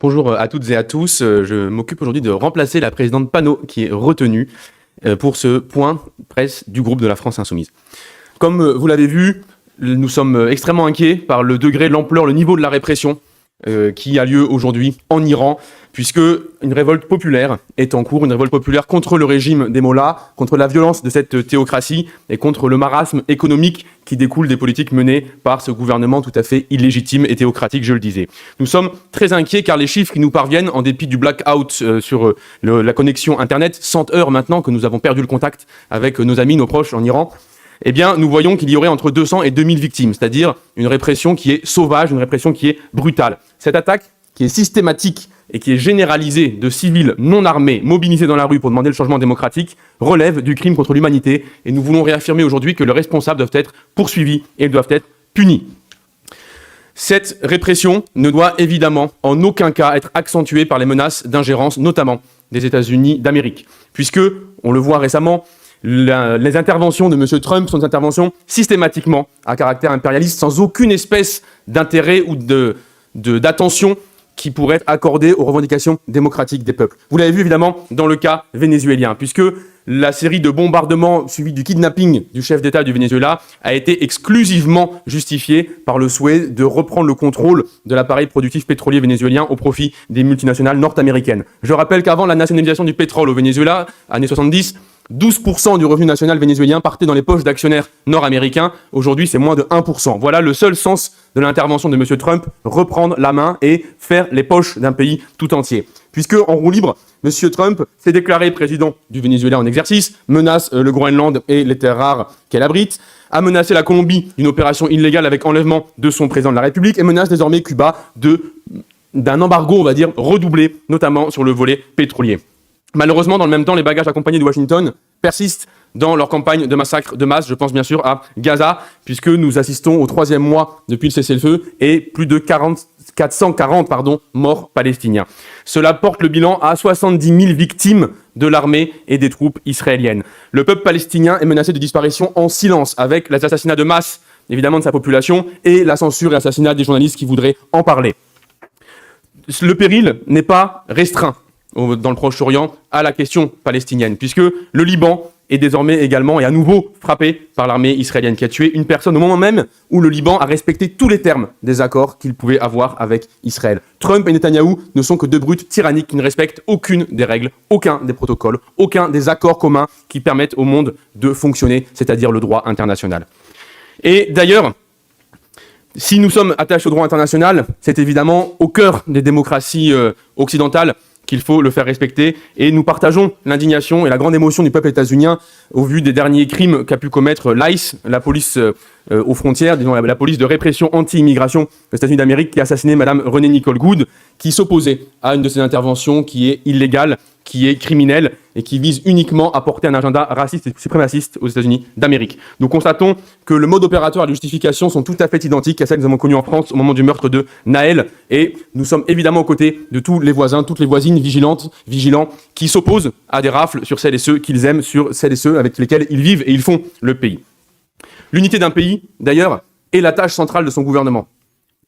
Bonjour à toutes et à tous. Je m'occupe aujourd'hui de remplacer la présidente Panot qui est retenue pour ce point presse du groupe de la France Insoumise. Comme vous l'avez vu, nous sommes extrêmement inquiets par le degré, l'ampleur, le niveau de la répression qui a lieu aujourd'hui en Iran, puisque une révolte populaire est en cours, une révolte populaire contre le régime des mollahs, contre la violence de cette théocratie et contre le marasme économique qui découle des politiques menées par ce gouvernement tout à fait illégitime et théocratique, je le disais. Nous sommes très inquiets car les chiffres qui nous parviennent, en dépit du blackout sur la connexion Internet, 100 heures maintenant que nous avons perdu le contact avec nos amis, nos proches en Iran, eh bien, nous voyons qu'il y aurait entre 200 et 2000 victimes, c'est-à-dire une répression qui est sauvage, une répression qui est brutale. Cette attaque, qui est systématique et qui est généralisée de civils non armés mobilisés dans la rue pour demander le changement démocratique, relève du crime contre l'humanité et nous voulons réaffirmer aujourd'hui que les responsables doivent être poursuivis et doivent être punis. Cette répression ne doit évidemment en aucun cas être accentuée par les menaces d'ingérence, notamment des États-Unis d'Amérique, puisque, on le voit récemment, les interventions de M. Trump sont des interventions systématiquement à caractère impérialiste, sans aucune espèce d'intérêt ou d'attention qui pourrait être accordée aux revendications démocratiques des peuples. Vous l'avez vu évidemment dans le cas vénézuélien, puisque la série de bombardements suivie du kidnapping du chef d'État du Venezuela a été exclusivement justifiée par le souhait de reprendre le contrôle de l'appareil productif pétrolier vénézuélien au profit des multinationales nord-américaines. Je rappelle qu'avant la nationalisation du pétrole au Venezuela, années 70, 12% du revenu national vénézuélien partait dans les poches d'actionnaires nord-américains. Aujourd'hui, c'est moins de 1%. Voilà le seul sens de l'intervention de M. Trump, reprendre la main et faire les poches d'un pays tout entier. Puisque, en roue libre, M. Trump s'est déclaré président du Venezuela en exercice, menace le Groenland et les terres rares qu'elle abrite, a menacé la Colombie d'une opération illégale avec enlèvement de son président de la République et menace désormais Cuba d'un embargo, on va dire, redoublé, notamment sur le volet pétrolier. Malheureusement, dans le même temps, les bagages accompagnés de Washington persistent dans leur campagne de massacre de masse. Je pense bien sûr à Gaza, puisque nous assistons au 3e mois depuis le cessez-le-feu et plus de 440 morts palestiniens. Cela porte le bilan à 70 000 victimes de l'armée et des troupes israéliennes. Le peuple palestinien est menacé de disparition en silence, avec les assassinats de masse, évidemment, de sa population et la censure et l'assassinat des journalistes qui voudraient en parler. Le péril n'est pas restreint dans le Proche-Orient à la question palestinienne, puisque le Liban est désormais également et à nouveau frappé par l'armée israélienne qui a tué une personne au moment même où le Liban a respecté tous les termes des accords qu'il pouvait avoir avec Israël. Trump et Netanyahou ne sont que deux brutes tyranniques qui ne respectent aucune des règles, aucun des protocoles, aucun des accords communs qui permettent au monde de fonctionner, c'est-à-dire le droit international. Et d'ailleurs, si nous sommes attachés au droit international, c'est évidemment au cœur des démocraties occidentales qu'il faut le faire respecter, et nous partageons l'indignation et la grande émotion du peuple états-unien au vu des derniers crimes qu'a pu commettre l'ICE, la police aux frontières, disons la police de répression anti-immigration des États-Unis d'Amérique, qui a assassiné Mme Renée Nicole Goode, qui s'opposait à une de ces interventions qui est illégale, qui est criminelle et qui vise uniquement à porter un agenda raciste et suprémaciste aux États-Unis d'Amérique. Nous constatons que le mode opératoire et la justification sont tout à fait identiques à celles que nous avons connues en France au moment du meurtre de Naël, et nous sommes évidemment aux côtés de tous les voisins, toutes les voisines vigilants, qui s'opposent à des rafles sur celles et ceux qu'ils aiment, sur celles et ceux avec lesquels ils vivent et ils font le pays. L'unité d'un pays, d'ailleurs, est la tâche centrale de son gouvernement.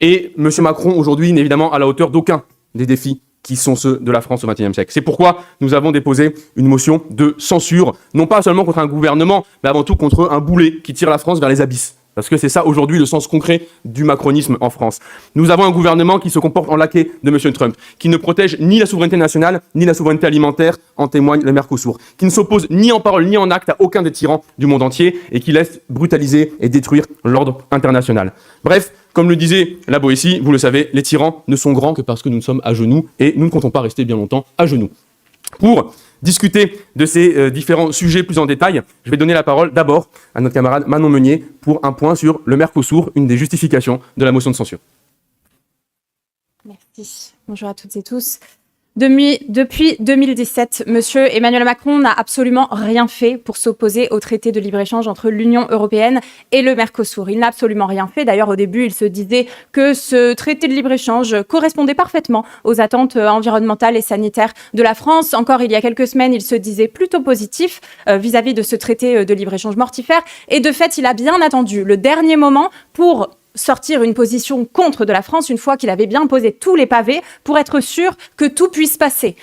Et M. Macron, aujourd'hui, n'est évidemment à la hauteur d'aucun des défis qui sont ceux de la France au XXIe siècle. C'est pourquoi nous avons déposé une motion de censure, non pas seulement contre un gouvernement, mais avant tout contre un boulet qui tire la France vers les abysses. Parce que c'est ça aujourd'hui le sens concret du macronisme en France. Nous avons un gouvernement qui se comporte en laquais de M. Trump, qui ne protège ni la souveraineté nationale, ni la souveraineté alimentaire, en témoigne le Mercosur, qui ne s'oppose ni en parole ni en acte à aucun des tyrans du monde entier et qui laisse brutaliser et détruire l'ordre international. Bref, comme le disait la Boétie, vous le savez, les tyrans ne sont grands que parce que nous sommes à genoux et nous ne comptons pas rester bien longtemps à genoux. Pour discuter de ces différents sujets plus en détail, je vais donner la parole d'abord à notre camarade Manon Meunier pour un point sur le Mercosur, une des justifications de la motion de censure. Merci. Bonjour à toutes et tous. Depuis 2017, M. Emmanuel Macron n'a absolument rien fait pour s'opposer au traité de libre-échange entre l'Union européenne et le Mercosur. Il n'a absolument rien fait. D'ailleurs, au début, il se disait que ce traité de libre-échange correspondait parfaitement aux attentes environnementales et sanitaires de la France. Encore il y a quelques semaines, il se disait plutôt positif vis-à-vis de ce traité de libre-échange mortifère. Et de fait, il a bien attendu le dernier moment pour sortir une position contre de la France une fois qu'il avait bien posé tous les pavés pour être sûr que tout puisse passer.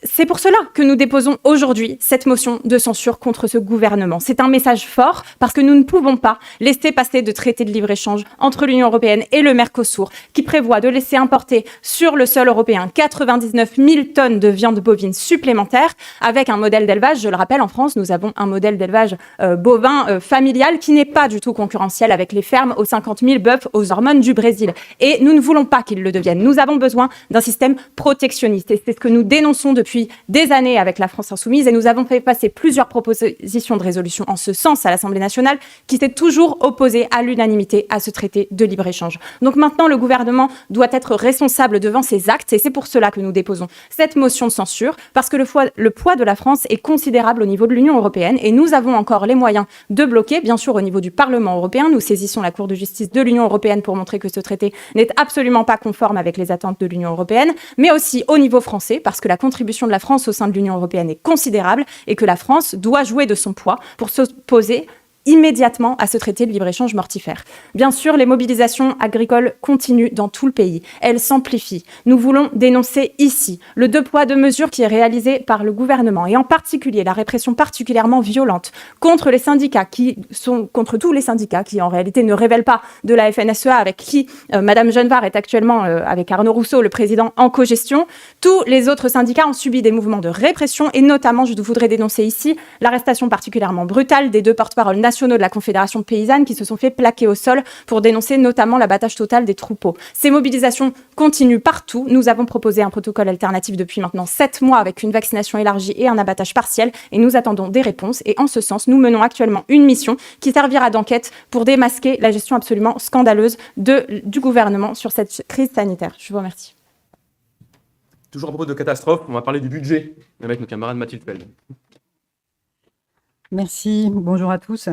C'est pour cela que nous déposons aujourd'hui cette motion de censure contre ce gouvernement. C'est un message fort parce que nous ne pouvons pas laisser passer de traité de libre-échange entre l'Union européenne et le Mercosur qui prévoit de laisser importer sur le sol européen 99 000 tonnes de viande bovine supplémentaire avec un modèle d'élevage. Je le rappelle, en France, nous avons un modèle d'élevage bovin familial qui n'est pas du tout concurrentiel avec les fermes aux 50 000 bœufs aux hormones du Brésil. Et nous ne voulons pas qu'il le devienne. Nous avons besoin d'un système protectionniste et c'est ce que nous dénonçons depuis des années avec la France insoumise et nous avons fait passer plusieurs propositions de résolution en ce sens à l'Assemblée nationale qui s'est toujours opposée à l'unanimité à ce traité de libre-échange. Donc maintenant, le gouvernement doit être responsable devant ses actes et c'est pour cela que nous déposons cette motion de censure parce que le poids de la France est considérable au niveau de l'Union européenne et nous avons encore les moyens de bloquer, bien sûr au niveau du Parlement européen. Nous saisissons la Cour de justice de l'Union européenne pour montrer que ce traité n'est absolument pas conforme avec les attentes de l'Union européenne, mais aussi au niveau français parce que la contribution de la France au sein de l'Union européenne est considérable et que la France doit jouer de son poids pour s'opposer immédiatement à ce traité de libre-échange mortifère. Bien sûr, les mobilisations agricoles continuent dans tout le pays. Elles s'amplifient. Nous voulons dénoncer ici le deux poids, deux mesures qui est réalisé par le gouvernement et en particulier la répression particulièrement violente contre les syndicats contre tous les syndicats qui en réalité ne révèlent pas de la FNSEA avec qui Madame Genevard est actuellement avec Arnaud Rousseau, le président en cogestion. Tous les autres syndicats ont subi des mouvements de répression et notamment, je voudrais dénoncer ici l'arrestation particulièrement brutale des deux porte-paroles nationaux de la Confédération paysanne qui se sont fait plaquer au sol pour dénoncer notamment l'abattage total des troupeaux. Ces mobilisations continuent partout. Nous avons proposé un protocole alternatif depuis maintenant 7 mois avec une vaccination élargie et un abattage partiel et nous attendons des réponses. Et en ce sens, nous menons actuellement une mission qui servira d'enquête pour démasquer la gestion absolument scandaleuse du gouvernement sur cette crise sanitaire. Je vous remercie. Toujours à propos de catastrophe, on va parler du budget avec nos camarades Mathilde Feld. Merci, bonjour à tous.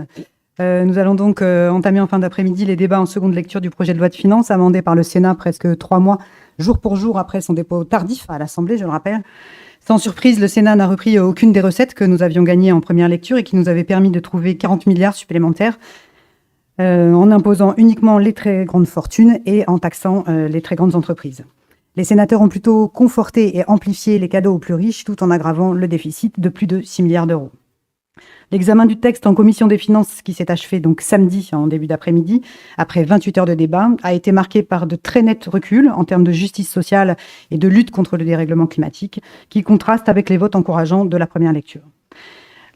Nous allons donc entamer en fin d'après-midi les débats en seconde lecture du projet de loi de finances amendé par le Sénat presque 3 mois, jour pour jour après son dépôt tardif à l'Assemblée, je le rappelle. Sans surprise, le Sénat n'a repris aucune des recettes que nous avions gagnées en première lecture et qui nous avaient permis de trouver 40 milliards supplémentaires en imposant uniquement les très grandes fortunes et en taxant les très grandes entreprises. Les sénateurs ont plutôt conforté et amplifié les cadeaux aux plus riches tout en aggravant le déficit de plus de 6 milliards d'euros. L'examen du texte en commission des finances, qui s'est achevé donc samedi en début d'après-midi, après 28 heures de débat, a été marqué par de très nets reculs en termes de justice sociale et de lutte contre le dérèglement climatique, qui contrastent avec les votes encourageants de la première lecture.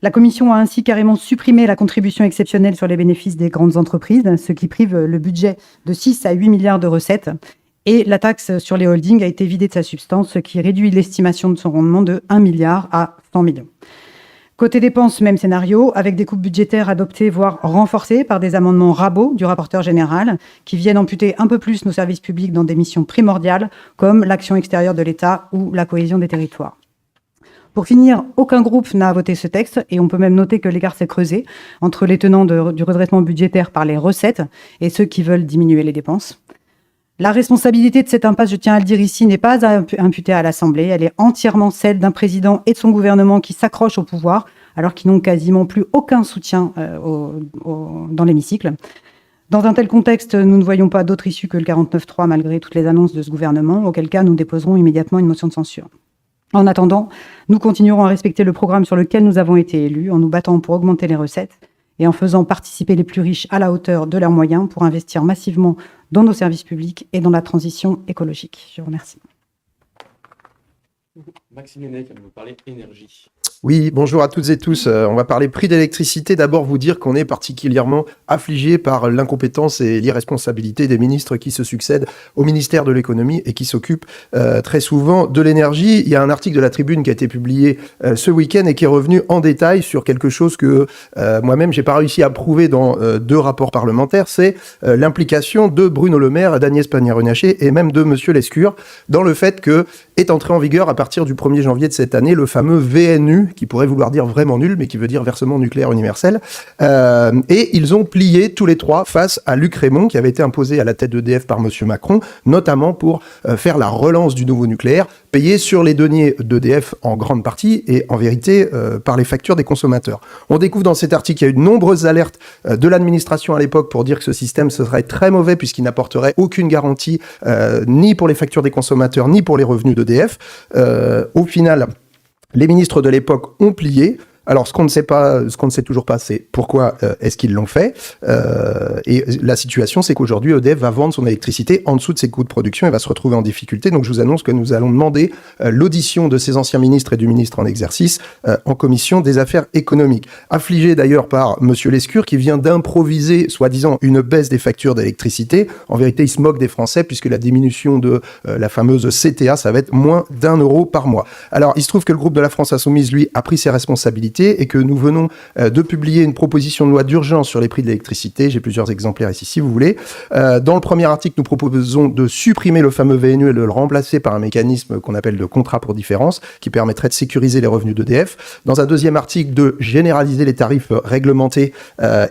La Commission a ainsi carrément supprimé la contribution exceptionnelle sur les bénéfices des grandes entreprises, ce qui prive le budget de 6 à 8 milliards de recettes. Et la taxe sur les holdings a été vidée de sa substance, ce qui réduit l'estimation de son rendement de 1 milliard à 100 millions. Côté dépenses, même scénario, avec des coupes budgétaires adoptées, voire renforcées par des amendements rabots du rapporteur général, qui viennent amputer un peu plus nos services publics dans des missions primordiales, comme l'action extérieure de l'État ou la cohésion des territoires. Pour finir, aucun groupe n'a voté ce texte, et on peut même noter que l'écart s'est creusé entre les tenants du redressement budgétaire par les recettes et ceux qui veulent diminuer les dépenses. La responsabilité de cette impasse, je tiens à le dire ici, n'est pas imputée à l'Assemblée. Elle est entièrement celle d'un président et de son gouvernement qui s'accrochent au pouvoir, alors qu'ils n'ont quasiment plus aucun soutien dans l'hémicycle. Dans un tel contexte, nous ne voyons pas d'autre issue que le 49.3 malgré toutes les annonces de ce gouvernement, auquel cas nous déposerons immédiatement une motion de censure. En attendant, nous continuerons à respecter le programme sur lequel nous avons été élus, en nous battant pour augmenter les recettes et en faisant participer les plus riches à la hauteur de leurs moyens pour investir massivement dans nos services publics et dans la transition écologique. Je vous remercie. Maxime Lenné, qui va nous parler énergie. Oui, bonjour à toutes et tous. On va parler prix d'électricité. D'abord, vous dire qu'on est particulièrement affligé par l'incompétence et l'irresponsabilité des ministres qui se succèdent au ministère de l'économie et qui s'occupent très souvent de l'énergie. Il y a un article de la Tribune qui a été publié ce week-end et qui est revenu en détail sur quelque chose que moi-même, j'ai pas réussi à prouver dans 2 rapports parlementaires. C'est l'implication de Bruno Le Maire, d'Agnès Pannier-Runacher et même de Monsieur Lescure dans le fait que est entré en vigueur à partir du 1er janvier de cette année le fameux VNU qui pourrait vouloir dire vraiment nul, mais qui veut dire versement nucléaire universel. Et ils ont plié tous les trois face à Luc Rémont, qui avait été imposé à la tête d'EDF par monsieur Macron, notamment pour faire la relance du nouveau nucléaire, payé sur les deniers d'EDF en grande partie, et en vérité par les factures des consommateurs. On découvre dans cet article qu'il y a eu de nombreuses alertes de l'administration à l'époque pour dire que ce système serait très mauvais puisqu'il n'apporterait aucune garantie ni pour les factures des consommateurs ni pour les revenus d'EDF. Au final, les ministres de l'époque ont plié. Alors, ce qu'on ne sait toujours pas, c'est pourquoi est-ce qu'ils l'ont fait. Et la situation, c'est qu'aujourd'hui, EDF va vendre son électricité en dessous de ses coûts de production et va se retrouver en difficulté. Donc, je vous annonce que nous allons demander l'audition de ces anciens ministres et du ministre en exercice en commission des affaires économiques. Affligé d'ailleurs par monsieur Lescure, qui vient d'improviser, soi-disant, une baisse des factures d'électricité. En vérité, il se moque des Français puisque la diminution de la fameuse CTA, ça va être moins d'1 euro par mois. Alors, il se trouve que le groupe de la France Insoumise, lui, a pris ses responsabilités et que nous venons de publier une proposition de loi d'urgence sur les prix de l'électricité. J'ai plusieurs exemplaires ici, si vous voulez. Dans le premier article, nous proposons de supprimer le fameux VNU et de le remplacer par un mécanisme qu'on appelle de contrat pour différence, qui permettrait de sécuriser les revenus d'EDF. Dans un deuxième article, de généraliser les tarifs réglementés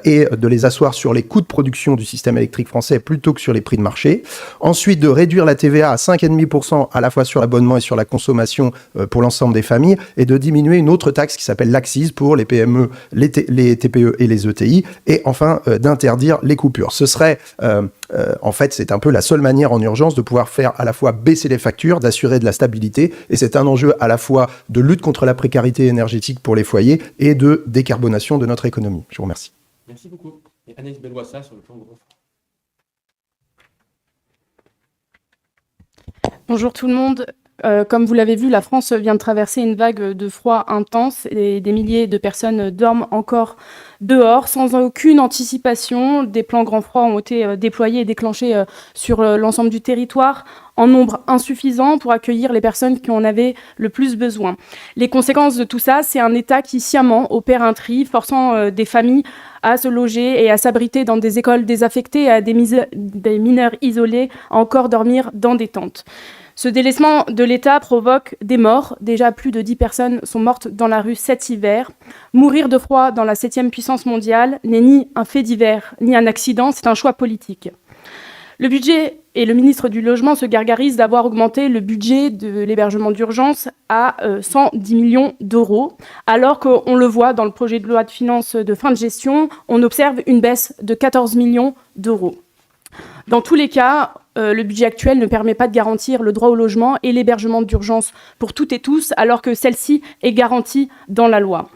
et de les asseoir sur les coûts de production du système électrique français plutôt que sur les prix de marché. Ensuite, de réduire la TVA à 5,5% à la fois sur l'abonnement et sur la consommation pour l'ensemble des familles, et de diminuer une autre taxe qui s'appelle l'ACCIS pour les PME, les TPE et les ETI, et enfin d'interdire les coupures. Ce serait, en fait, c'est un peu la seule manière en urgence de pouvoir faire à la fois baisser les factures, d'assurer de la stabilité, et c'est un enjeu à la fois de lutte contre la précarité énergétique pour les foyers et de décarbonation de notre économie. Je vous remercie. Merci beaucoup. Et Anaïs Belloissa sur le plan gros. Bonjour tout le monde. Comme vous l'avez vu, la France vient de traverser une vague de froid intense et des milliers de personnes dorment encore dehors sans aucune anticipation. Des plans grand froid ont été déployés et déclenchés sur l'ensemble du territoire en nombre insuffisant pour accueillir les personnes qui en avaient le plus besoin. Les conséquences de tout ça, c'est un État qui sciemment opère un tri, forçant des familles à se loger et à s'abriter dans des écoles désaffectées, à des mineurs isolés à encore dormir dans des tentes. Ce délaissement de l'État provoque des morts. Déjà, plus de 10 personnes sont mortes dans la rue cet hiver. Mourir de froid dans la 7e puissance mondiale n'est ni un fait divers, ni un accident, c'est un choix politique. Le budget et le ministre du Logement se gargarisent d'avoir augmenté le budget de l'hébergement d'urgence à 110 millions d'euros, alors qu'on le voit dans le projet de loi de finances de fin de gestion, on observe une baisse de 14 millions d'euros. Dans tous les cas, le budget actuel ne permet pas de garantir le droit au logement et l'hébergement d'urgence pour toutes et tous, alors que celle-ci est garantie dans la loi.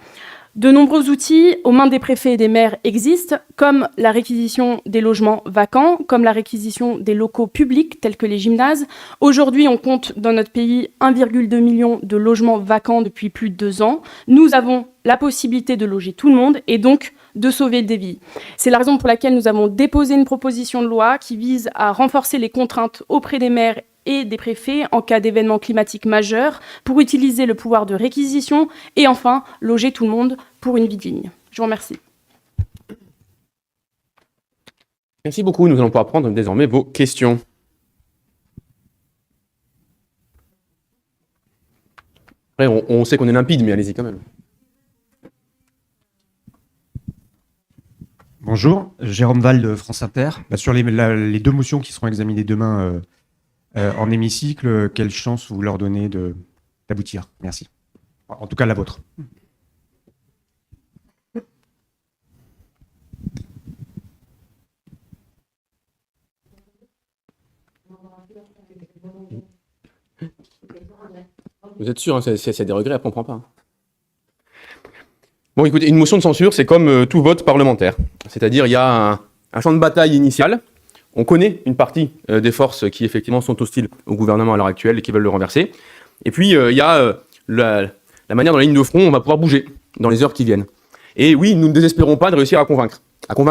De nombreux outils aux mains des préfets et des maires existent, comme la réquisition des logements vacants, comme la réquisition des locaux publics, tels que les gymnases. Aujourd'hui, on compte dans notre pays 1,2 million de logements vacants depuis plus de 2 ans. Nous avons la possibilité de loger tout le monde et donc de sauver des vies. C'est la raison pour laquelle nous avons déposé une proposition de loi qui vise à renforcer les contraintes auprès des maires et des préfets en cas d'événements climatiques majeurs pour utiliser le pouvoir de réquisition et enfin loger tout le monde pour une vie digne. Je vous remercie. Merci beaucoup. Nous allons pouvoir prendre désormais vos questions. Après, on sait qu'on est limpide, mais allez-y quand même. Bonjour, Jérôme Val de France Inter. Sur les deux motions qui seront examinées demain en hémicycle, quelle chance vous leur donnez d'aboutir? Merci. En tout cas, la vôtre. Vous êtes sûr, hein, c'est des regrets, après on ne prend pas. Bon, écoutez, une motion de censure, c'est comme tout vote parlementaire. C'est-à-dire, il y a un champ de bataille initial. On connaît une partie des forces qui, effectivement, sont hostiles au gouvernement à l'heure actuelle et qui veulent le renverser. Et puis, il y a la manière dont la ligne de front, on va pouvoir bouger dans les heures qui viennent. Et oui, nous ne désespérons pas de réussir à convaincre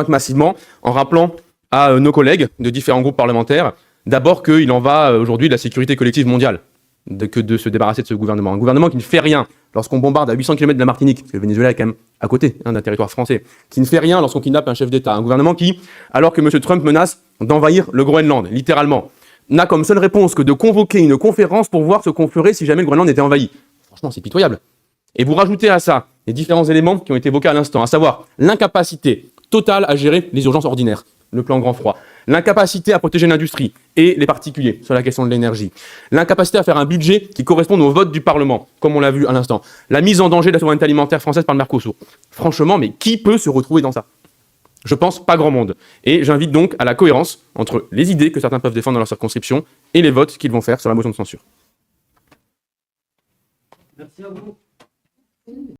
massivement, en rappelant à nos collègues de différents groupes parlementaires, d'abord qu'il en va aujourd'hui de la sécurité collective mondiale, que de se débarrasser de ce gouvernement. Un gouvernement qui ne fait rien lorsqu'on bombarde à 800 km de la Martinique, parce que le Venezuela est quand même à côté d'un territoire français, qui ne fait rien lorsqu'on kidnappe un chef d'État. Un gouvernement qui, alors que M. Trump menace d'envahir le Groenland, littéralement, n'a comme seule réponse que de convoquer une conférence pour voir ce qu'on ferait si jamais le Groenland était envahi. Franchement, c'est pitoyable. Et vous rajoutez à ça les différents éléments qui ont été évoqués à l'instant, à savoir l'incapacité totale à gérer les urgences ordinaires, le plan grand froid, l'incapacité à protéger l'industrie et les particuliers sur la question de l'énergie, l'incapacité à faire un budget qui corresponde au vote du Parlement, comme on l'a vu à l'instant, la mise en danger de la souveraineté alimentaire française par le Mercosur. Franchement, mais qui peut se retrouver dans ça? Je pense pas grand monde. Et j'invite donc à la cohérence entre les idées que certains peuvent défendre dans leur circonscription et les votes qu'ils vont faire sur la motion de censure. Merci à vous.